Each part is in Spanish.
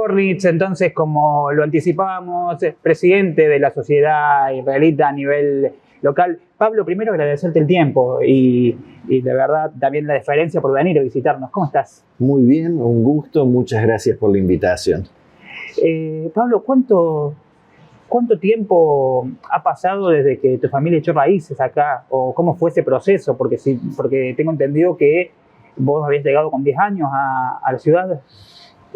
Gorlitz, entonces, como lo anticipábamos, es presidente de la sociedad israelita a nivel local. Pablo, primero agradecerte el tiempo y de verdad también la deferencia por venir a visitarnos. ¿Cómo estás? Muy bien, un gusto, muchas gracias por la invitación. Pablo, ¿cuánto tiempo ha pasado desde que tu familia echó raíces acá? ¿O cómo fue ese proceso? Porque tengo entendido que vos habías llegado con 10 años a la ciudad.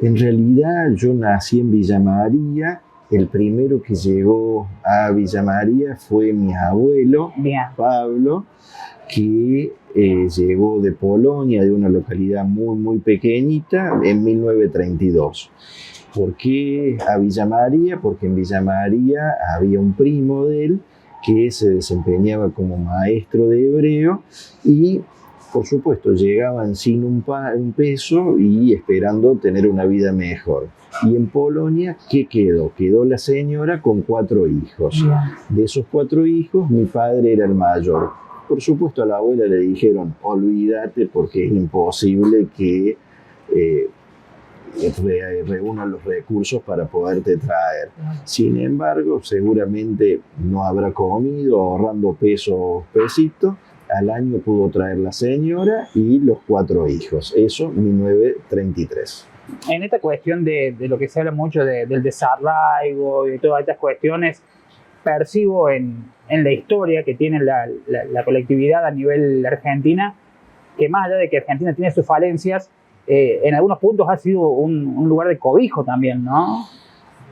En realidad yo nací en Villa María. El primero que llegó a Villa María fue mi abuelo, Bien. Pablo, que llegó de Polonia, de una localidad muy, muy pequeñita, en 1932. ¿Por qué a Villa María? Porque en Villa María había un primo de él que se desempeñaba como maestro de hebreo y, por supuesto, llegaban sin un peso y esperando tener una vida mejor. Y en Polonia, ¿qué quedó? Quedó la señora con 4 hijos. De esos 4 hijos, mi padre era el mayor. Por supuesto, a la abuela le dijeron, olvídate porque es imposible que reúnan los recursos para poderte traer. Sin embargo, seguramente no habrá comido, ahorrando pesitos. Al año pudo traer la señora y los 4 hijos. Eso, 1933. En esta cuestión de lo que se habla mucho del desarraigo y de todas estas cuestiones, percibo en la historia que tiene la colectividad a nivel Argentina, que más allá de que Argentina tiene sus falencias, en algunos puntos ha sido un lugar de cobijo también, ¿no?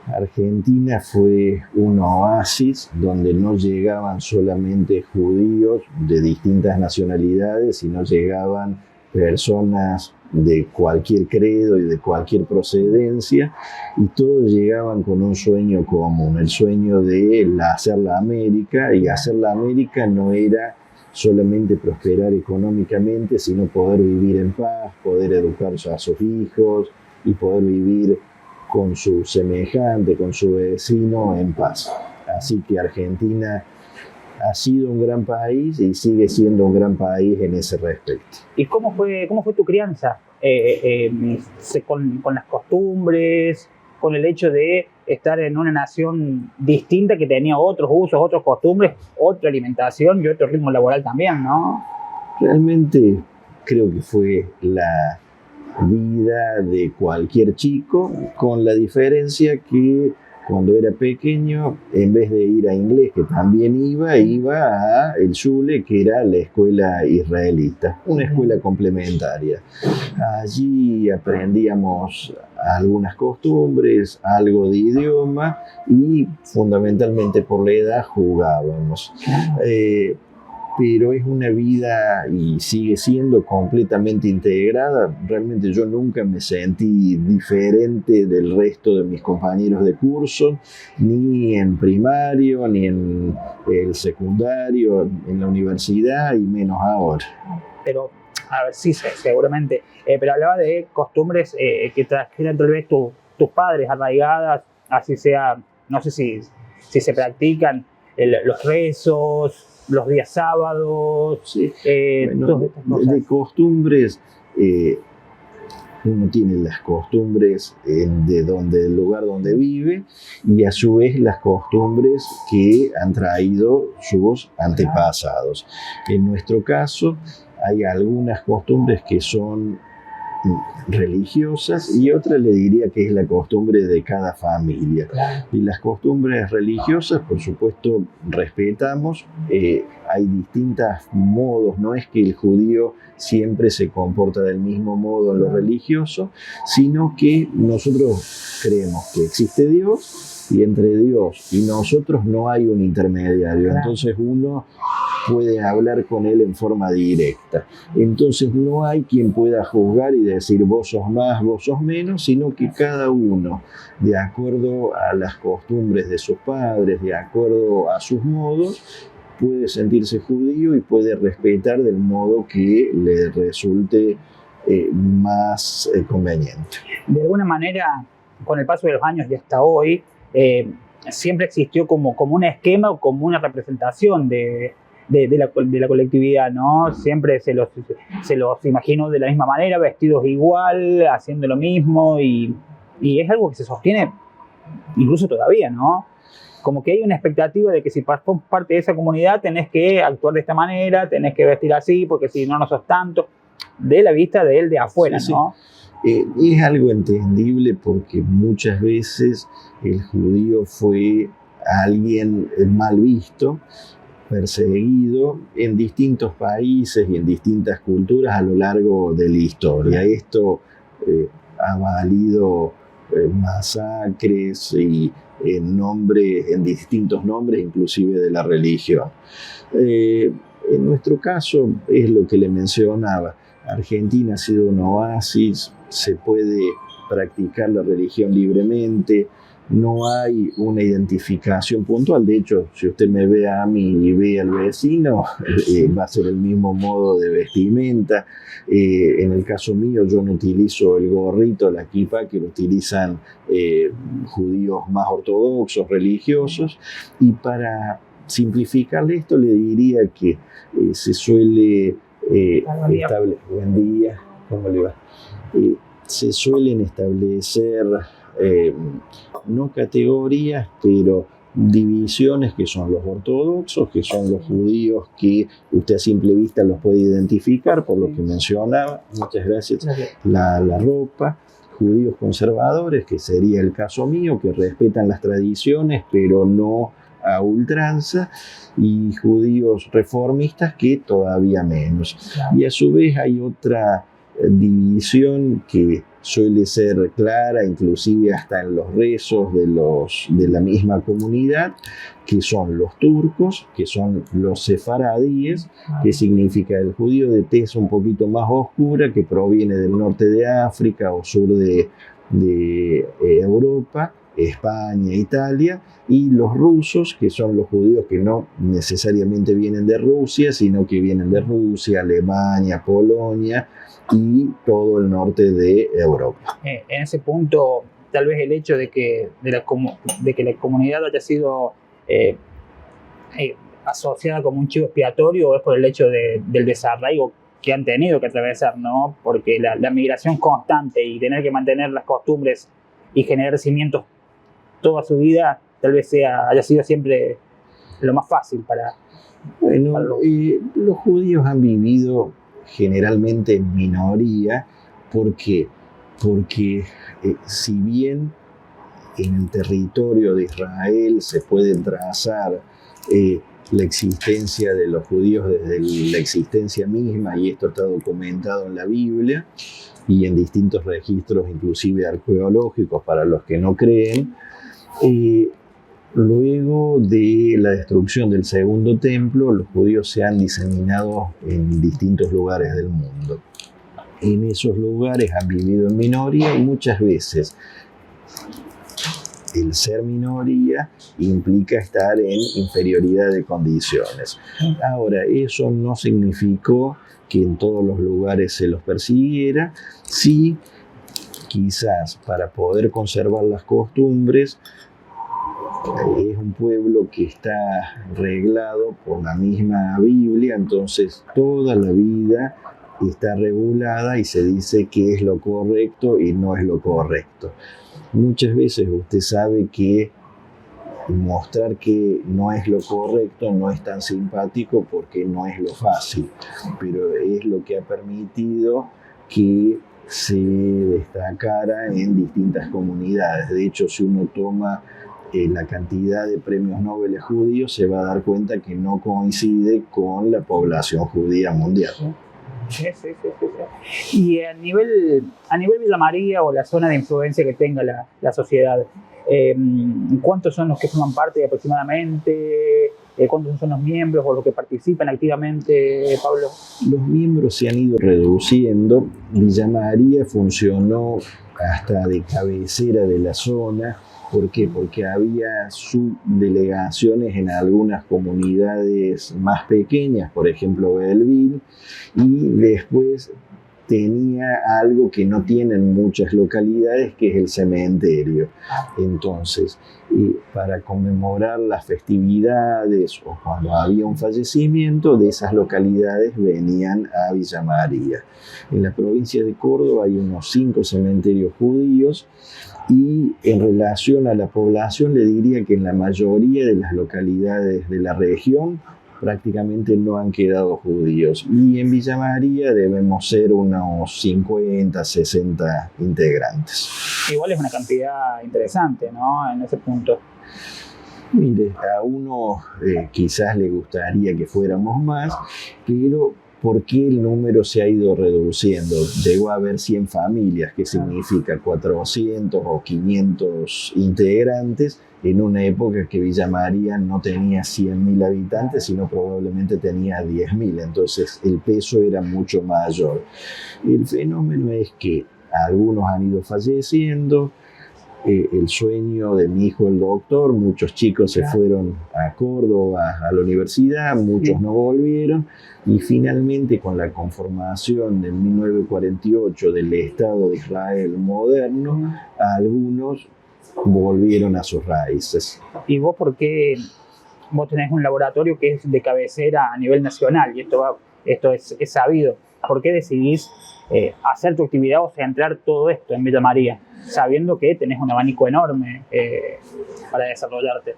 Argentina fue un oasis donde no llegaban solamente judíos de distintas nacionalidades, sino llegaban personas de cualquier credo y de cualquier procedencia, y todos llegaban con un sueño común, el sueño de hacer la América, y hacer la América no era solamente prosperar económicamente, sino poder vivir en paz, poder educar a sus hijos y poder vivir con su semejante, con su vecino en paz. Así que Argentina ha sido un gran país y sigue siendo un gran país en ese respecto. ¿Y cómo fue tu crianza? Con las costumbres, con el hecho de estar en una nación distinta que tenía otros usos, otras costumbres, otra alimentación y otro ritmo laboral también, ¿no? Realmente creo que fue la vida de cualquier chico, con la diferencia que cuando era pequeño, en vez de ir a inglés, que también iba a el Shule, que era la escuela israelita, una escuela complementaria. Allí aprendíamos algunas costumbres, algo de idioma y fundamentalmente por la edad jugábamos. Pero es una vida y sigue siendo completamente integrada. Realmente yo nunca me sentí diferente del resto de mis compañeros de curso, ni en primario, ni en el secundario, en la universidad y menos ahora. Pero, a ver, sí, seguramente. Pero hablaba de costumbres que trajeron tal vez tus padres arraigadas, así sea, no sé si se practican los rezos, los días sábados. Sí. De costumbres, uno tiene las costumbres del lugar donde vive y a su vez las costumbres que han traído sus antepasados. En nuestro caso hay algunas costumbres que son religiosas y otra le diría que es la costumbre de cada familia. Claro. Y las costumbres religiosas, por supuesto, respetamos. Hay distintos modos, no es que el judío siempre se comporta del mismo modo en lo religioso, sino que nosotros creemos que existe Dios y entre Dios y nosotros no hay un intermediario. Claro. Entonces uno puede hablar con él en forma directa. Entonces no hay quien pueda juzgar y decir vos sos más, vos sos menos, sino que cada uno, de acuerdo a las costumbres de sus padres, de acuerdo a sus modos, puede sentirse judío y puede respetar del modo que le resulte más conveniente. De alguna manera, con el paso de los años y hasta hoy, siempre existió como un esquema o como una representación de la colectividad, ¿no? Siempre se los imaginó de la misma manera, vestidos igual, haciendo lo mismo y Y es algo que se sostiene incluso todavía, ¿no? Como que hay una expectativa de que si sos parte de esa comunidad tenés que actuar de esta manera, tenés que vestir así, porque si no, no sos tanto, de la vista de él de afuera, sí, ¿no? Es algo entendible porque muchas veces el judío fue alguien mal visto, perseguido en distintos países y en distintas culturas a lo largo de la historia. Esto ha valido masacres y en distintos nombres, inclusive de la religión. En nuestro caso es lo que le mencionaba. Argentina ha sido un oasis, se puede practicar la religión libremente, no hay una identificación puntual. De hecho, si usted me ve a mí y ve al vecino, va a ser el mismo modo de vestimenta. En el caso mío, yo no utilizo el gorrito, la kippah, que lo utilizan judíos más ortodoxos, religiosos. Y para simplificarle esto, le diría que se suele buen día, ¿cómo le va? Se suelen establecer no categorías, pero divisiones, que son los ortodoxos, que son los judíos que usted a simple vista los puede identificar por lo que mencionaba, muchas gracias, la ropa. Judíos conservadores, que sería el caso mío, que respetan las tradiciones pero no a ultranza, y judíos reformistas, que todavía menos. Y a su vez hay otra división que suele ser clara, inclusive hasta en los rezos de la misma comunidad, que son los turcos, que son los sefaradíes, que significa el judío de tez un poquito más oscura, que proviene del norte de África o sur de Europa, España, Italia, y los rusos, que son los judíos que no necesariamente vienen de Rusia, sino que vienen de Rusia, Alemania, Polonia y todo el norte de Europa. En ese punto, tal vez el hecho de que la comunidad haya sido asociada como un chivo expiatorio es por el hecho del desarraigo que han tenido que atravesar, ¿no? Porque la migración constante y tener que mantener las costumbres y generar cimientos toda su vida, tal vez haya sido siempre lo más fácil para... Bueno, los judíos han vivido generalmente en minoría. ¿Por qué? Porque si bien en el territorio de Israel se puede trazar la existencia de los judíos desde la existencia misma, y esto está documentado en la Biblia y en distintos registros, inclusive arqueológicos, para los que no creen, luego de la destrucción del segundo templo, los judíos se han diseminado en distintos lugares del mundo. En esos lugares han vivido en minoría, y muchas veces el ser minoría implica estar en inferioridad de condiciones. Ahora, eso no significó que en todos los lugares se los persiguiera. Sí, quizás para poder conservar las costumbres, es un pueblo que está reglado por la misma Biblia, entonces toda la vida está regulada y se dice qué es lo correcto y no es lo correcto. Muchas veces usted sabe que mostrar que no es lo correcto no es tan simpático porque no es lo fácil, pero es lo que ha permitido que se destacara en distintas comunidades. De hecho, si uno toma la cantidad de premios Nobel judíos, se va a dar cuenta que no coincide con la población judía mundial. Sí. Y a nivel Villa María, o la zona de influencia que tenga la sociedad, ¿cuántos son los que forman parte aproximadamente? ¿Cuántos son los miembros o los que participan activamente, Pablo? Los miembros se han ido reduciendo. Villa María funcionó hasta de cabecera de la zona. ¿Por qué? Porque había subdelegaciones en algunas comunidades más pequeñas, por ejemplo Belleville, y después tenía algo que no tienen muchas localidades, que es el cementerio. Entonces, para conmemorar las festividades o cuando había un fallecimiento, de esas localidades venían a Villa María. En la provincia de Córdoba hay unos 5 cementerios judíos, y en relación a la población le diría que en la mayoría de las localidades de la región prácticamente no han quedado judíos. Y en Villa María debemos ser unos 50, 60 integrantes. Igual es una cantidad interesante, ¿no? En ese punto. Mire, a uno quizás le gustaría que fuéramos más, pero ¿por qué el número se ha ido reduciendo? Llegó a haber 100 familias, que significa 400 o 500 integrantes, en una época que Villa María no tenía 100.000 habitantes, sino probablemente tenía 10.000, entonces el peso era mucho mayor. El fenómeno es que algunos han ido falleciendo. El sueño de mi hijo el doctor, muchos chicos se fueron a Córdoba a la universidad, muchos no volvieron, y finalmente con la conformación en 1948 del Estado de Israel moderno, algunos volvieron a sus raíces. ¿Y vos por qué? Vos tenés un laboratorio que es de cabecera a nivel nacional, y esto es sabido. ¿Por qué decidís hacer tu actividad o centrar todo esto en Villa María, sabiendo que tenés un abanico enorme para desarrollarte?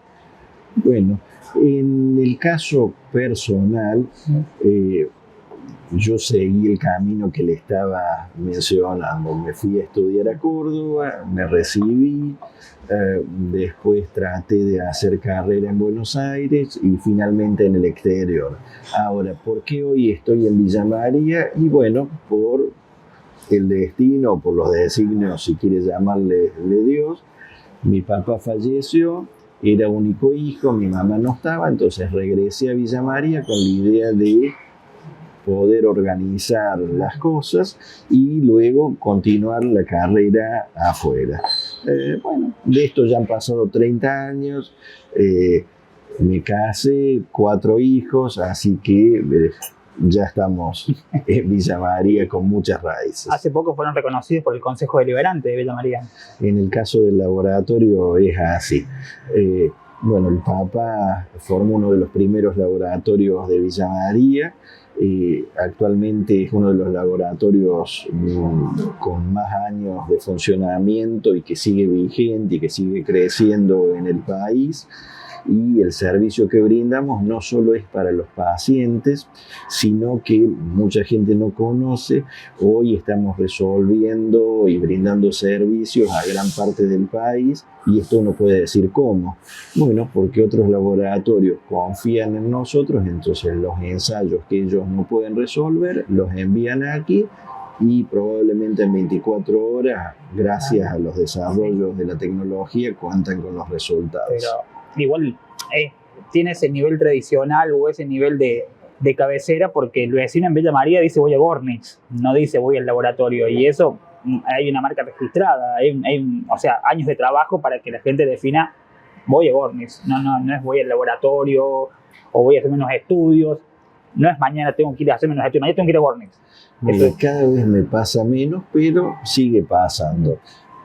Bueno, en el caso personal, yo seguí el camino que le estaba mencionando. Me fui a estudiar a Córdoba, me recibí, después traté de hacer carrera en Buenos Aires y finalmente en el exterior. Ahora, ¿por qué hoy estoy en Villa María? Y bueno, por el destino, por los designios, si quieres llamarle de Dios. Mi papá falleció, era único hijo, mi mamá no estaba, entonces regresé a Villa María con la idea de poder organizar las cosas y luego continuar la carrera afuera. Bueno, de esto ya han pasado 30 años, me casé, 4 hijos, así que ya estamos en Villa María con muchas raíces. Hace poco fueron reconocidos por el Consejo Deliberante de Villa María. En el caso del laboratorio es así. Bueno, el Papa formó uno de los primeros laboratorios de Villa María. Actualmente es uno de los laboratorios con más años de funcionamiento y que sigue vigente y que sigue creciendo en el país. Y el servicio que brindamos no solo es para los pacientes, sino que mucha gente no conoce. Hoy estamos resolviendo y brindando servicios a gran parte del país, y esto uno puede decir ¿cómo? Bueno, porque otros laboratorios confían en nosotros, entonces los ensayos que ellos no pueden resolver los envían aquí, y probablemente en 24 horas, gracias a los desarrollos de la tecnología, cuentan con los resultados. Pero igual tiene ese nivel tradicional o ese nivel de cabecera, porque el vecino en Villa María dice voy a Gornitz, no dice voy al laboratorio, y eso hay una marca registrada, o sea, años de trabajo para que la gente defina voy a Gornitz, no es voy al laboratorio o voy a hacerme unos estudios, no es mañana tengo que ir a hacerme unos estudios, mañana tengo que ir a Gornitz. Cada vez me pasa menos, pero sigue pasando.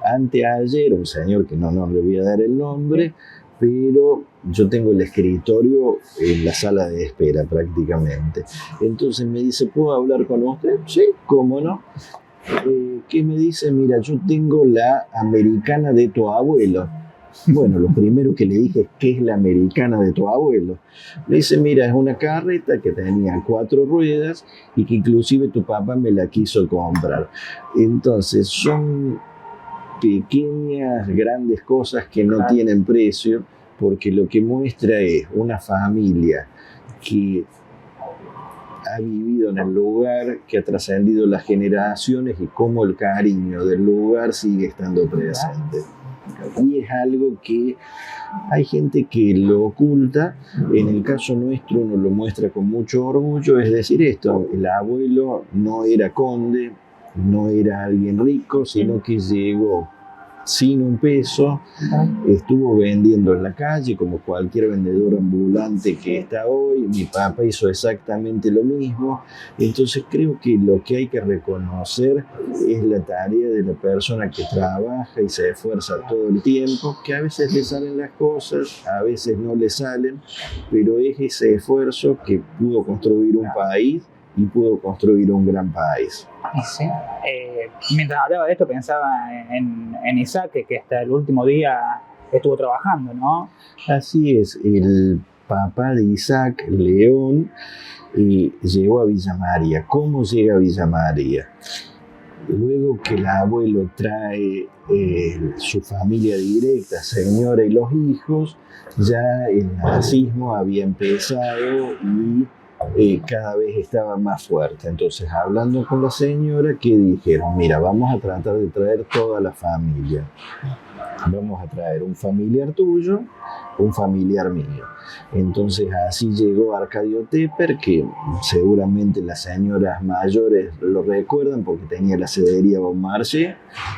Anteayer, un señor que no le voy a dar el nombre, pero yo tengo el escritorio en la sala de espera prácticamente. Entonces me dice, ¿puedo hablar con usted? Sí, ¿cómo no? ¿Qué me dice? Mira, yo tengo la americana de tu abuelo. Bueno, lo primero que le dije es, ¿qué es la americana de tu abuelo? Me dice, mira, es una carreta que tenía 4 ruedas y que inclusive tu papá me la quiso comprar. Entonces son pequeñas, grandes cosas que no tienen precio, porque lo que muestra es una familia que ha vivido en el lugar, que ha trascendido las generaciones y cómo el cariño del lugar sigue estando presente. Y es algo que hay gente que lo oculta. En el caso nuestro uno lo muestra con mucho orgullo, es decir, esto, el abuelo no era conde, no era alguien rico, sino que llegó sin un peso, estuvo vendiendo en la calle como cualquier vendedor ambulante que está hoy. Mi papá hizo exactamente lo mismo. Entonces creo que lo que hay que reconocer es la tarea de la persona que trabaja y se esfuerza todo el tiempo, que a veces le salen las cosas, a veces no le salen, pero es ese esfuerzo que pudo construir un país y pudo construir un gran país. Sí. Mientras hablaba de esto pensaba en Isaac, que hasta el último día estuvo trabajando, ¿no? Así es, el papá de Isaac, León, llegó a Villa María. ¿Cómo llega a Villa María? Luego que el abuelo trae su familia directa, señora y los hijos, ya el nazismo había empezado y cada vez estaba más fuerte. Entonces, hablando con la señora, que dijeron, mira, vamos a tratar de traer toda la familia. Vamos a traer un familiar tuyo, un familiar mío. Entonces así llegó Arcadio Tepper, que seguramente las señoras mayores lo recuerdan porque tenía la cedería Beaumarchais,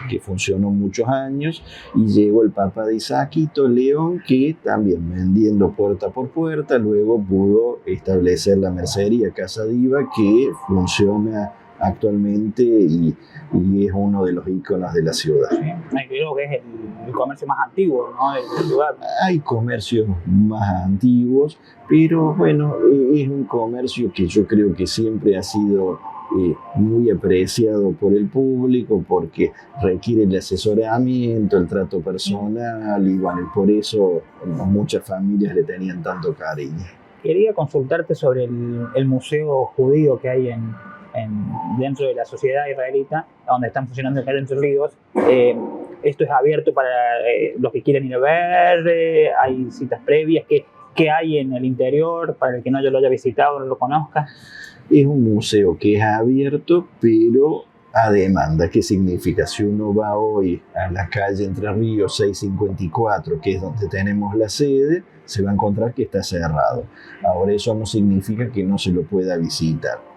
que funcionó muchos años, y llegó el papá de Isaquito, León, que también vendiendo puerta por puerta, luego pudo establecer la mercería Casa Diva, que funciona actualmente y es uno de los íconos de la ciudad. Sí, creo que es el comercio más antiguo, ¿no?, de la ciudad. Hay comercios más antiguos, pero bueno, es un comercio que yo creo que siempre ha sido muy apreciado por el público porque requiere el asesoramiento, el trato personal y bueno, por eso muchas familias le tenían tanto cariño. Quería consultarte sobre el museo judío que hay dentro de la sociedad israelita, donde están funcionando acá en Entre Ríos. Esto es abierto para los que quieren ir a ver, hay citas previas. ¿Qué hay en el interior para el que no lo haya visitado o no lo conozca? Es un museo que es abierto, pero a demanda. ¿Qué significa? Si uno va hoy a la calle Entre Ríos 654, que es donde tenemos la sede, se va a encontrar que está cerrado. Ahora, eso no significa que no se lo pueda visitar.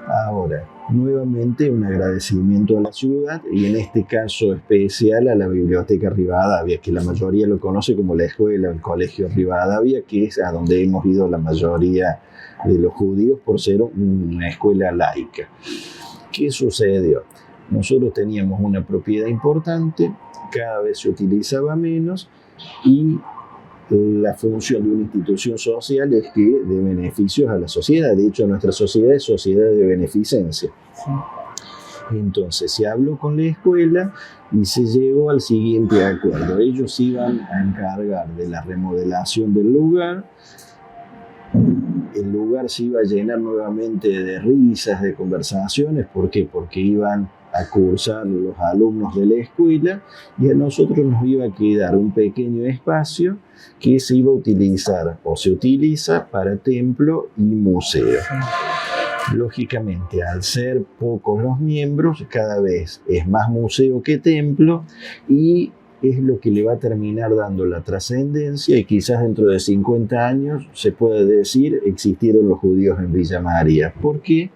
Ahora, nuevamente un agradecimiento a la ciudad y en este caso especial a la Biblioteca Rivadavia, que la mayoría lo conoce como la escuela o el colegio Rivadavia, que es a donde hemos ido la mayoría de los judíos por ser una escuela laica. ¿Qué sucedió? Nosotros teníamos una propiedad importante, cada vez se utilizaba menos y la función de una institución social es que dé beneficios a la sociedad. De hecho, nuestra sociedad es sociedad de beneficencia. Sí. Entonces se habló con la escuela y se llegó al siguiente acuerdo. Ellos iban a encargar de la remodelación del lugar. El lugar se iba a llenar nuevamente de risas, de conversaciones. ¿Por qué? Porque iban a cursar los alumnos de la escuela y a nosotros nos iba a quedar un pequeño espacio que se iba a utilizar o se utiliza para templo y museo. Lógicamente, al ser pocos los miembros, cada vez es más museo que templo y es lo que le va a terminar dando la trascendencia y quizás dentro de 50 años se puede decir existieron los judíos en Villa María. ¿Por qué?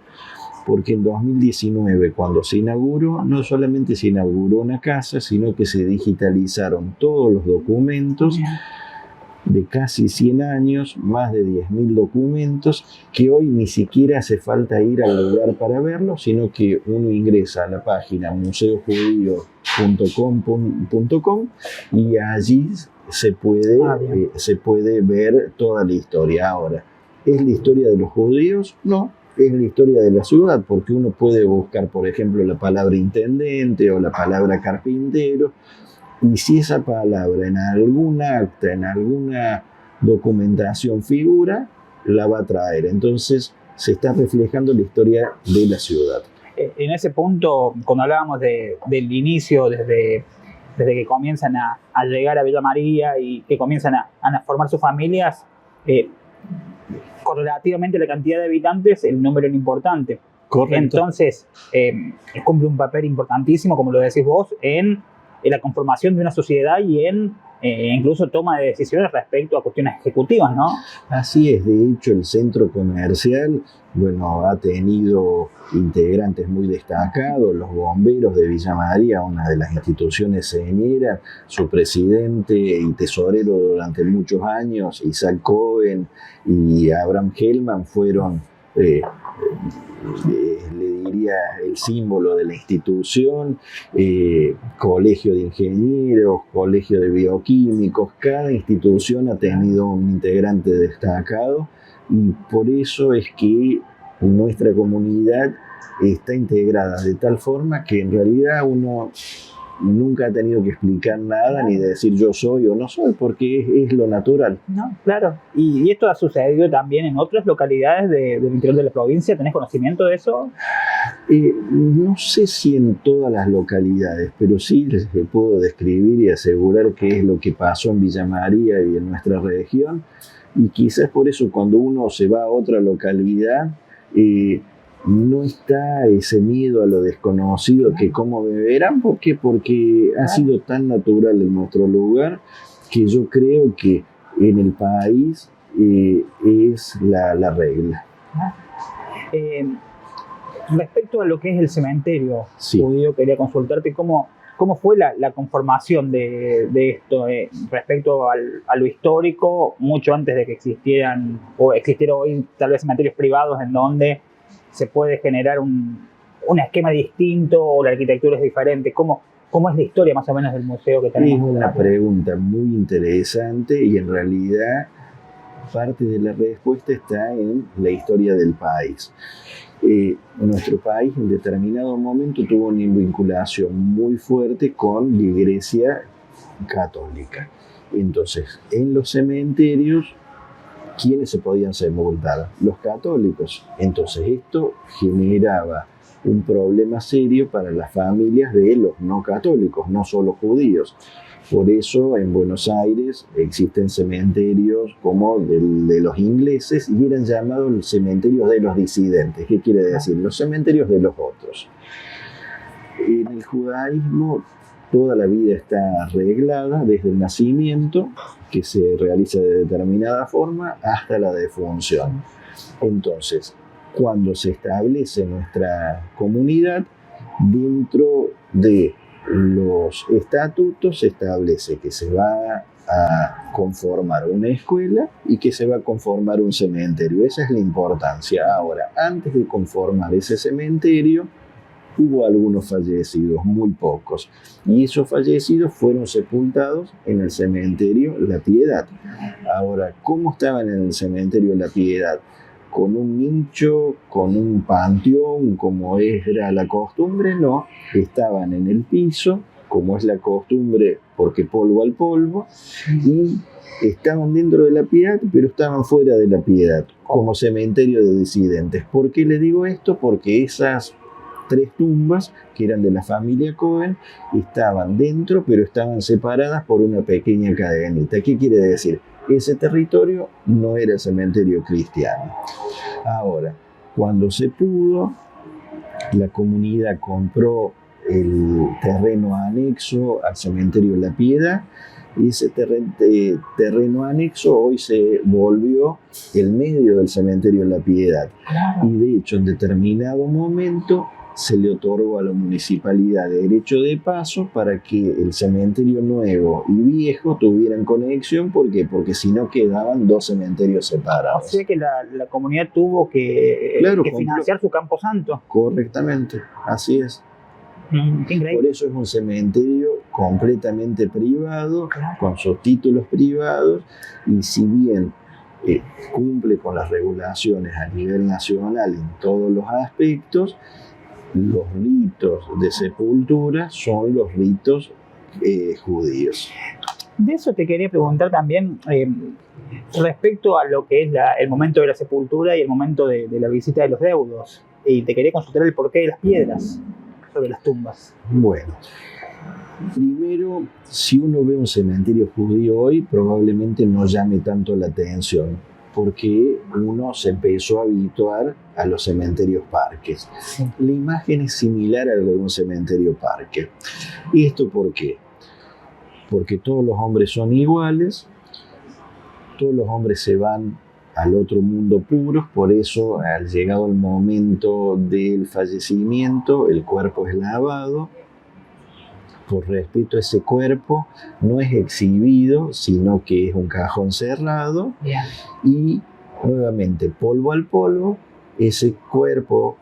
Porque en 2019, cuando se inauguró, no solamente se inauguró una casa, sino que se digitalizaron todos los documentos de casi 100 años, más de 10.000 documentos, que hoy ni siquiera hace falta ir al lugar para verlos, sino que uno ingresa a la página museojudío.com.com y allí se puede ver toda la historia. Ahora, ¿es la historia de los judíos? No. Es la historia de la ciudad, porque uno puede buscar, por ejemplo, la palabra intendente o la palabra carpintero, y si esa palabra en algún acta, en alguna documentación figura, la va a traer. Entonces, se está reflejando la historia de la ciudad. En ese punto, cuando hablábamos del inicio, desde que comienzan a llegar a Villa María y que comienzan a formar sus familias, correlativamente a la cantidad de habitantes, el número era importante. Correcto. Entonces, cumple un papel importantísimo, como lo decís vos, en la conformación de una sociedad y en incluso toma de decisiones respecto a cuestiones ejecutivas, ¿no? Así es, de hecho el centro comercial, bueno, ha tenido integrantes muy destacados, los bomberos de Villa María, una de las instituciones señeras, su presidente y tesorero durante muchos años, Isaac Cohen y Abraham Hellman, fueron, le diría, el símbolo de la institución, colegio de ingenieros, colegio de bioquímicos, cada institución ha tenido un integrante destacado y por eso es que nuestra comunidad está integrada de tal forma que en realidad uno nunca ha tenido que explicar nada ni decir yo soy o no soy, porque es lo natural. No, claro. Y esto ha sucedido también en otras localidades del interior de la provincia. ¿Tenés conocimiento de eso? No sé si en todas las localidades, pero sí les puedo describir y asegurar qué es lo que pasó en Villa María y en nuestra región. Y quizás por eso cuando uno se va a otra localidad, no está ese miedo a lo desconocido que cómo me verán, porque ha sido tan natural en nuestro lugar que yo creo que en el país es la regla. Respecto a lo que es el cementerio sí. judío, quería consultarte cómo fue la conformación de esto respecto a lo histórico, mucho antes de que existieran o existiera hoy tal vez cementerios privados en donde se puede generar un esquema distinto o la arquitectura es diferente. ¿Cómo es la historia más o menos del museo que tenemos? Es una pregunta muy interesante y en realidad parte de la respuesta está en la historia del país. Nuestro país en determinado momento tuvo una vinculación muy fuerte con la Iglesia católica. Entonces, en los cementerios, ¿quiénes se podían sepultar? Los católicos. Entonces, esto generaba un problema serio para las familias de los no católicos, no solo judíos. Por eso en Buenos Aires existen cementerios como de los ingleses y eran llamados los cementerios de los disidentes. ¿Qué quiere decir? Los cementerios de los otros. En el judaísmo toda la vida está arreglada desde el nacimiento, que se realiza de determinada forma, hasta la defunción. Entonces, cuando se establece nuestra comunidad, dentro de los estatutos se establece que se va a conformar una escuela y que se va a conformar un cementerio. Esa es la importancia. Ahora, antes de conformar ese cementerio, hubo algunos fallecidos, muy pocos, y esos fallecidos fueron sepultados en el cementerio La Piedad. Ahora, ¿cómo estaban en el cementerio La Piedad? Con un nicho, con un panteón, como era la costumbre, no, estaban en el piso, como es la costumbre, porque polvo al polvo, y estaban dentro de La Piedad, pero estaban fuera de La Piedad, como cementerio de disidentes. ¿Por qué le digo esto? Porque esas 3 tumbas, que eran de la familia Cohen, estaban dentro, pero estaban separadas por una pequeña cadenita. ¿Qué quiere decir? Ese territorio no era cementerio cristiano. Ahora, cuando se pudo, la comunidad compró el terreno anexo al cementerio La Piedad y ese terreno anexo hoy se volvió el medio del cementerio La Piedad. Y de hecho, en determinado momento se le otorgó a la municipalidad derecho de paso para que el cementerio nuevo y viejo tuvieran conexión. ¿Por qué? Porque si no quedaban 2 cementerios separados. O sea que la comunidad tuvo que financiar su camposanto. Correctamente, así es. Por eso es un cementerio completamente privado, con sus títulos privados, y si bien cumple con las regulaciones a nivel nacional en todos los aspectos, los ritos de sepultura son los ritos judíos. De eso te quería preguntar también respecto a lo que es el momento de la sepultura y el momento de la visita de los deudos. Y te quería consultar el porqué de las piedras sobre las tumbas. Bueno, primero, si uno ve un cementerio judío hoy, probablemente no llame tanto la atención, porque uno se empezó a habituar a los cementerios parques. Sí. La imagen es similar a la de un cementerio parque. ¿Y esto por qué? porque todos los hombres son iguales, todos los hombres se van al otro mundo puros, por eso al llegado el momento del fallecimiento, el cuerpo es lavado, por respeto a ese cuerpo, no es exhibido, sino que es un cajón cerrado, y nuevamente polvo al polvo, ese cuerpo,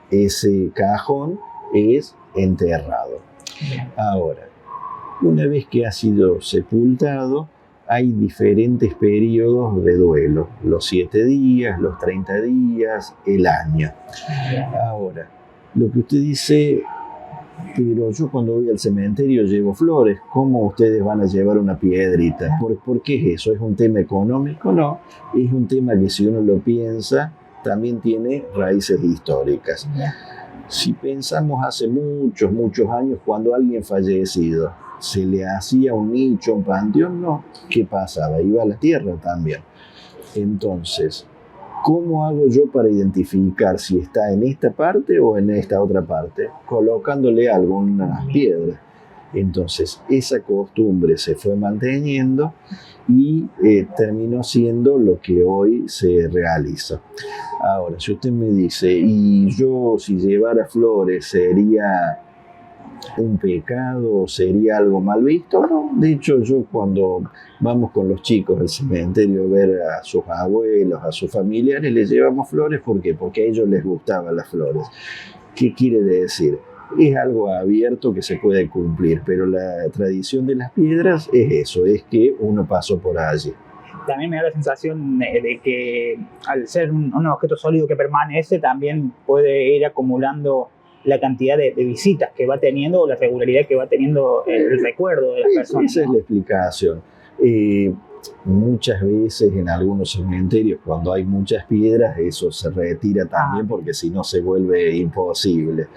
ese cajón es enterrado. Ahora, una vez que ha sido sepultado, hay diferentes periodos de duelo, los 7 días, los 30 días, el año. Ahora, lo que usted dice, pero yo cuando voy al cementerio llevo flores, ¿cómo ustedes van a llevar una piedrita? ¿Por qué es eso? ¿Es un tema económico? No, es un tema que si uno lo piensa, también tiene raíces históricas. Si pensamos hace muchos, muchos años, cuando alguien fallecido, ¿se le hacía un nicho, un panteón? No. ¿Qué pasaba? Iba a la tierra también. Entonces, ¿cómo hago yo para identificar si está en esta parte o en esta otra parte? Colocándole algunas piedras. Entonces, esa costumbre se fue manteniendo y terminó siendo lo que hoy se realiza. Ahora, si usted me dice, ¿y yo si llevara flores sería un pecado, sería algo mal visto? No, de hecho yo cuando vamos con los chicos al cementerio a ver a sus abuelos, a sus familiares, les llevamos flores. ¿Por qué? Porque a ellos les gustaban las flores. ¿Qué quiere decir? Es algo abierto que se puede cumplir, pero la tradición de las piedras es eso, es que uno pasó por allí. También me da la sensación de que al ser un objeto sólido que permanece, también puede ir acumulando la cantidad de visitas que va teniendo o la regularidad que va teniendo el recuerdo de las personas. Esa es la explicación. Muchas veces en algunos cementerios, cuando hay muchas piedras, eso se retira también porque si no se vuelve imposible,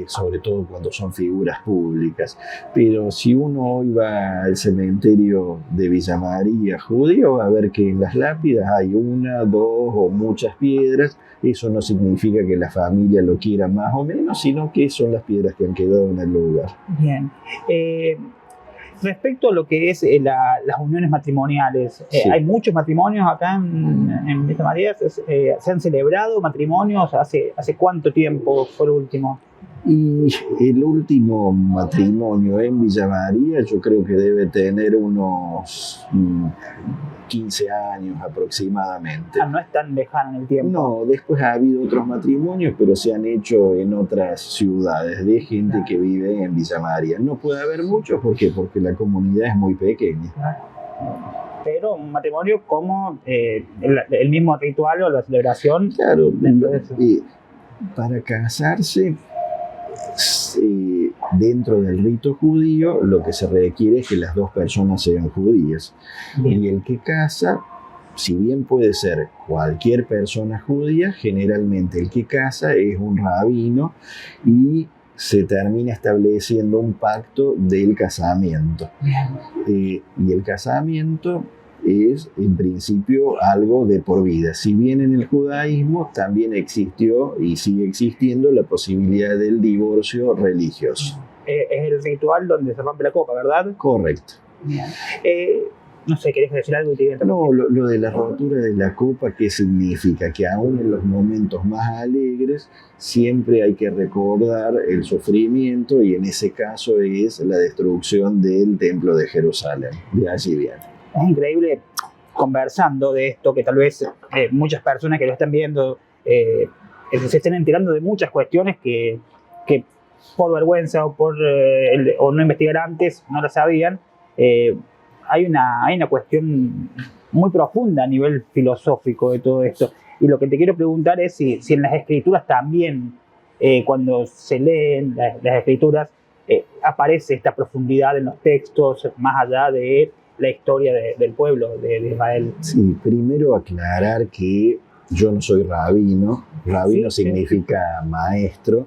sobre todo cuando son figuras públicas. Pero si uno hoy va al cementerio de Villa María judío, va a ver que en las lápidas hay 1, 2 o muchas piedras. Eso no significa que la familia lo quiera más o menos, sino que son las piedras que han quedado en el lugar. Bien. Respecto a lo que es las uniones matrimoniales, Sí. hay muchos matrimonios acá en Villa María. ¿Se han celebrado matrimonios? ¿Hace cuánto tiempo fue el último? Y el último matrimonio en Villa María yo creo que debe tener unos 15 años aproximadamente. No es tan lejano en el tiempo. No, después ha habido otros matrimonios, pero se han hecho en otras ciudades de gente que vive en Villa María. No puede haber muchos, ¿por qué? Porque la comunidad es muy pequeña. Pero un matrimonio como el mismo ritual o la celebración. Claro, Entonces, para casarse, dentro del rito judío, lo que se requiere es que las dos personas sean judías. Bien. Y el que casa, si bien puede ser cualquier persona judía, generalmente el que casa es un rabino y se termina estableciendo un pacto del casamiento. Y el casamiento es en principio algo de por vida. Si bien en el judaísmo también existió y sigue existiendo la posibilidad del divorcio religioso. Es el ritual donde se rompe la copa, ¿verdad? Correcto. Bien. No sé, ¿querés decir algo? No, lo de la rotura de la copa, ¿qué significa? Que aún en los momentos más alegres siempre hay que recordar el sufrimiento, y en ese caso es la destrucción del templo de Jerusalén. De allí viene. Es increíble conversando de esto, que tal vez muchas personas que lo están viendo se estén enterando de muchas cuestiones que por vergüenza o no investigar antes no las sabían. Hay una cuestión muy profunda a nivel filosófico de todo esto. Y lo que te quiero preguntar es si en las escrituras también, cuando se leen las escrituras, aparece esta profundidad en los textos, más allá de la historia del pueblo de Israel. Sí, primero aclarar que yo no soy rabino. Rabino significa maestro.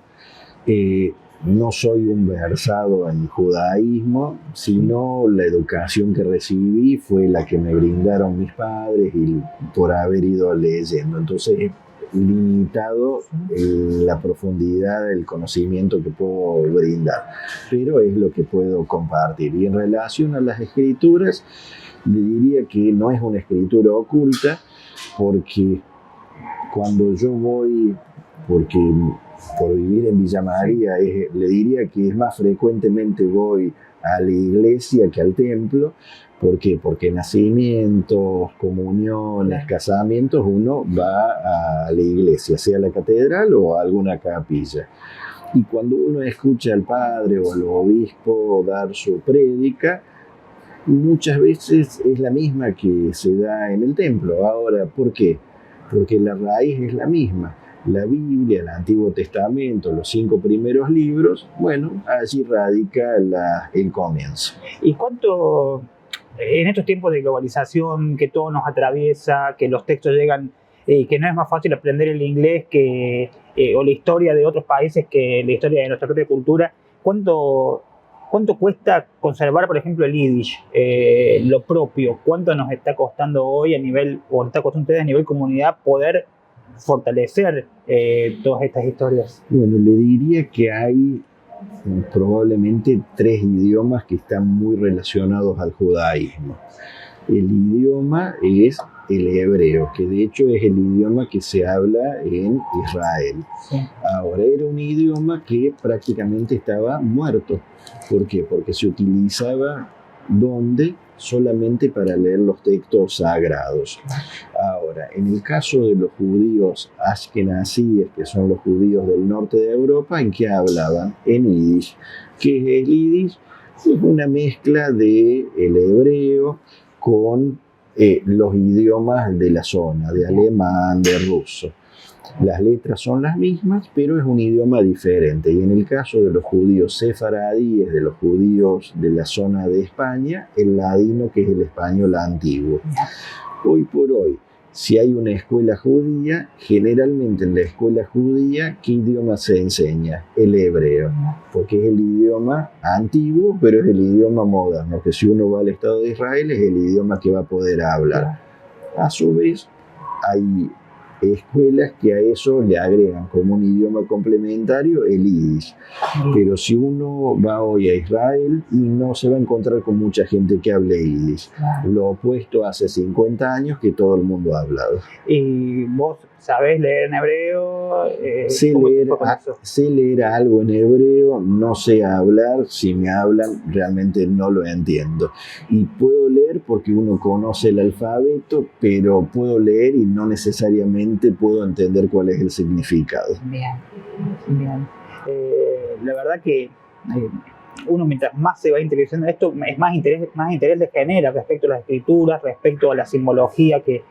No soy un versado en judaísmo, sino la educación que recibí fue la que me brindaron mis padres y por haber ido leyendo. Entonces, limitado la profundidad del conocimiento que puedo brindar, pero es lo que puedo compartir. Y en relación a las escrituras, le diría que no es una escritura oculta, porque cuando yo voy, porque por vivir en Villa María, le diría que es más frecuentemente voy a la iglesia que al templo. ¿Por qué? Porque nacimientos, comuniones, casamientos, uno va a la iglesia, sea la catedral o a alguna capilla. Y cuando uno escucha al padre o al obispo dar su prédica, muchas veces es la misma que se da en el templo. Ahora, ¿por qué? Porque la raíz es la misma. La Biblia, el Antiguo Testamento, los 5 primeros libros, bueno, allí radica el comienzo. ¿Y cuánto, en estos tiempos de globalización, que todo nos atraviesa, que los textos llegan, que no es más fácil aprender el inglés o la historia de otros países que la historia de nuestra propia cultura, cuánto cuesta conservar, por ejemplo, el yiddish, lo propio? ¿Cuánto nos está costando hoy a nivel, o está costando a ustedes a nivel comunidad, poder fortalecer todas estas historias? Bueno, le diría que hay probablemente 3 idiomas que están muy relacionados al judaísmo. El idioma es el hebreo, que de hecho es el idioma que se habla en Israel. Sí. Ahora, era un idioma que prácticamente estaba muerto. ¿Por qué? Porque se utilizaba solamente para leer los textos sagrados. Ahora, en el caso de los judíos ashkenazíes, que son los judíos del norte de Europa, ¿en qué hablaban? En yiddish. ¿Qué es el yiddish? Es una mezcla del hebreo con los idiomas de la zona, de alemán, de ruso. Las letras son las mismas, pero es un idioma diferente. Y en el caso de los judíos sefaradíes, de los judíos de la zona de España, el ladino, que es el español antiguo. Hoy por hoy, si hay una escuela judía, generalmente en la escuela judía, ¿qué idioma se enseña? El hebreo, porque es el idioma antiguo, pero es el idioma moderno, que si uno va al Estado de Israel es el idioma que va a poder hablar. A su vez, hay escuelas que a eso le agregan como un idioma complementario el yiddish. Pero si uno va hoy a Israel, no se va a encontrar con mucha gente que hable yiddish. Lo opuesto hace 50 años que todo el mundo ha hablado. ¿Y vos sabés leer en hebreo? Sé leer algo en hebreo, no sé hablar. Si me hablan, realmente no lo entiendo. Y puedo leer porque uno conoce el alfabeto, pero puedo leer y no necesariamente puedo entender cuál es el significado. Bien. La verdad que uno, mientras más se va interesando en esto, es más interés le genera respecto a las escrituras, respecto a la simbología que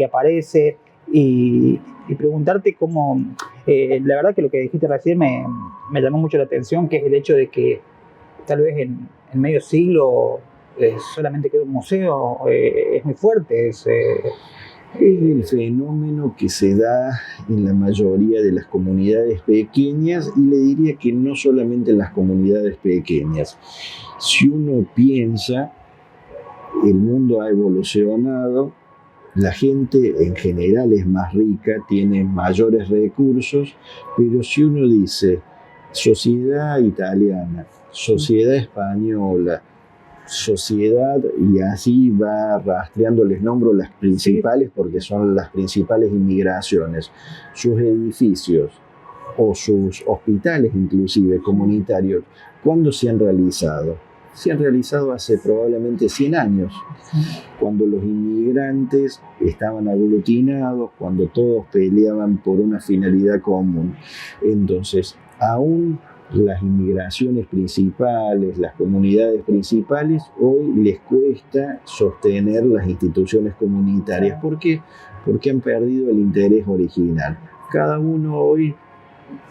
aparece, y preguntarte cómo, la verdad que lo que dijiste recién me llamó mucho la atención, que es el hecho de que tal vez en medio siglo solamente queda un museo. Es muy fuerte. Es el fenómeno que se da en la mayoría de las comunidades pequeñas, y le diría que no solamente en las comunidades pequeñas. Si uno piensa, el mundo ha evolucionado, la gente en general es más rica, tiene mayores recursos, pero si uno dice sociedad italiana, sociedad española, sociedad, y así va rastreando, les nombro las principales porque son las principales inmigraciones, sus edificios o sus hospitales inclusive comunitarios, ¿cuándo se han realizado? Se han realizado hace probablemente 100 años, cuando los inmigrantes estaban aglutinados, cuando todos peleaban por una finalidad común. Entonces, aún las inmigraciones principales, las comunidades principales, hoy les cuesta sostener las instituciones comunitarias. ¿Por qué? Porque han perdido el interés original. Cada uno hoy,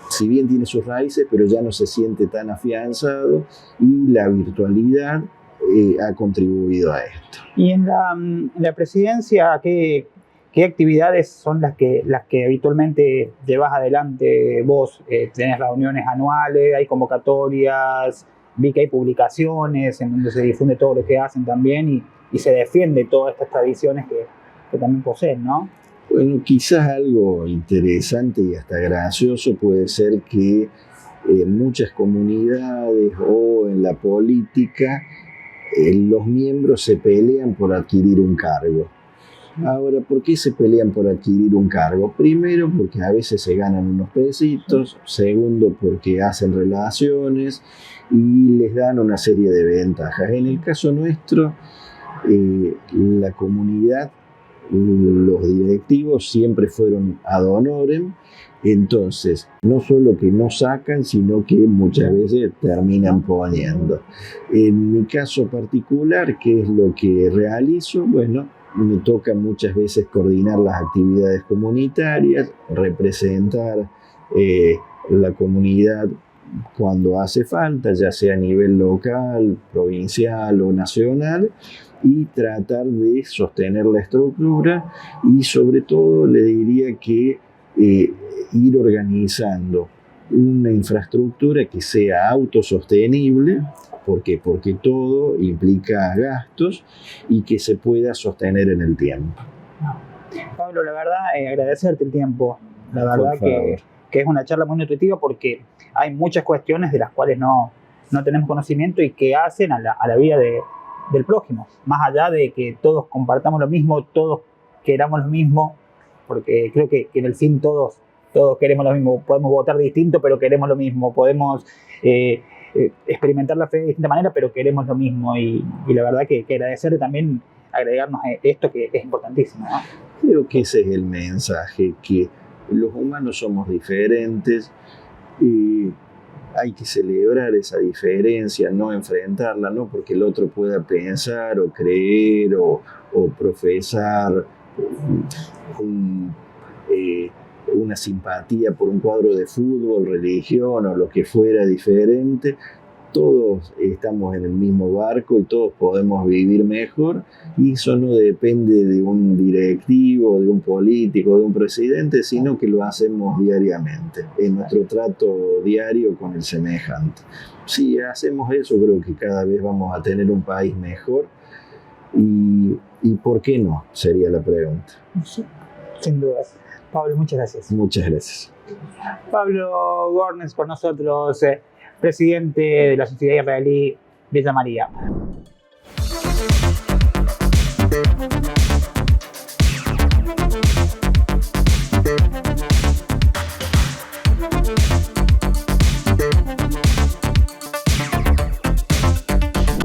si bien tiene sus raíces, pero ya no se siente tan afianzado, y la virtualidad ha contribuido a esto. Y en la presidencia, ¿qué actividades son las que habitualmente llevas adelante vos? ¿Tenés reuniones anuales, hay convocatorias? Vi que hay publicaciones en donde se difunde todo lo que hacen también, y se defiende todas estas tradiciones que también poseen, ¿no? Bueno, quizás algo interesante y hasta gracioso puede ser que en muchas comunidades o en la política los miembros se pelean por adquirir un cargo. Ahora, ¿por qué se pelean por adquirir un cargo? Primero, porque a veces se ganan unos pesitos. Segundo, porque hacen relaciones y les dan una serie de ventajas. En el caso nuestro, la comunidad, los directivos siempre fueron ad honorem. Entonces, no solo que no sacan, sino que muchas veces terminan poniendo. En mi caso particular, ¿qué es lo que realizo? Bueno, me toca muchas veces coordinar las actividades comunitarias, representar la comunidad cuando hace falta, ya sea a nivel local, provincial o nacional, y tratar de sostener la estructura y sobre todo le diría que ir organizando una infraestructura que sea autosostenible. ¿Por qué? Porque todo implica gastos y que se pueda sostener en el tiempo. Pablo, la verdad, agradecerte el tiempo. La verdad que es una charla muy nutritiva porque hay muchas cuestiones de las cuales no tenemos conocimiento y que hacen a la vida del prójimo. Más allá de que todos compartamos lo mismo, todos queramos lo mismo, porque creo que en el fin todos queremos lo mismo. Podemos votar distinto, pero queremos lo mismo. Podemos experimentar la fe de distinta manera, pero queremos lo mismo. Y la verdad que agradecerte también, agregarnos esto que es importantísimo, ¿no? Creo que ese es el mensaje, que los humanos somos diferentes y hay que celebrar esa diferencia, no enfrentarla, no porque el otro pueda pensar o creer o profesar una simpatía por un cuadro de fútbol, religión o lo que fuera diferente. Todos estamos en el mismo barco y todos podemos vivir mejor, y eso no depende de un directivo, de un político, de un presidente, sino que lo hacemos diariamente, en nuestro trato diario con el semejante. Si hacemos eso, creo que cada vez vamos a tener un país mejor, y ¿por qué no? Sería la pregunta. Sí, sin duda. Pablo, muchas gracias. Muchas gracias. Pablo Gornes con nosotros, presidente de la Sociedad Israelí Villa María.